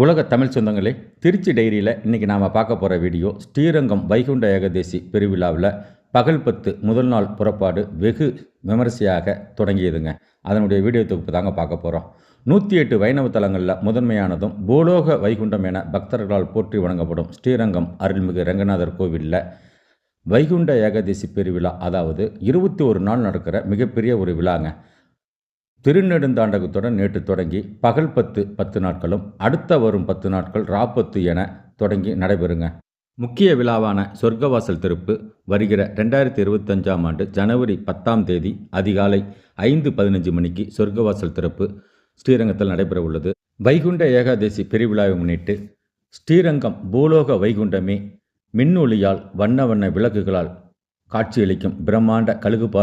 உலக தமிழ் சொந்தங்களே, திருச்சி டைரியில் இன்றைக்கி நாம் பார்க்க போகிற வீடியோ ஸ்ரீரங்கம் வைகுண்ட ஏகாதசி பெருவிழாவில் பகல் 10 முதல் நாள் புறப்பாடு வெகு விமரிசையாக தொடங்கியதுங்க. அதனுடைய வீடியோ தொகுப்பு தாங்க பார்க்க போகிறோம். 108 வைணவ தலங்களில் முதன்மையானதும் பூலோக வைகுண்டம் என பக்தர்களால் போற்றி வணங்கப்படும் ஸ்ரீரங்கம் அருள்மிகு ரங்கநாதர் கோவிலில் வைகுண்ட ஏகாதசி பெருவிழா, அதாவது 21 நாள் நடக்கிற மிகப்பெரிய ஒரு விழாங்க. திருநெடுந்தாண்டகத்துடன் நேற்று தொடங்கி பகல் 10 நாட்களும் அடுத்த வரும் 10 நாட்கள் ராப்பத்து என தொடங்கி நடைபெறுங்க. முக்கிய விழாவான சொர்க்கவாசல் திறப்பு வருகிற 2025ஆம் ஆண்டு ஜனவரி 10ஆம் தேதி அதிகாலை 5:15 மணிக்கு சொர்க்கவாசல் திறப்பு ஸ்ரீரங்கத்தில் நடைபெற உள்ளது. வைகுண்ட ஏகாதசி பெருவிழாவை முன்னிட்டு ஸ்ரீரங்கம் பூலோக வைகுண்டமே மின்னொளியால் வண்ண வண்ண விளக்குகளால் காட்சியளிக்கும் பிரம்மாண்ட கழுகுபாறு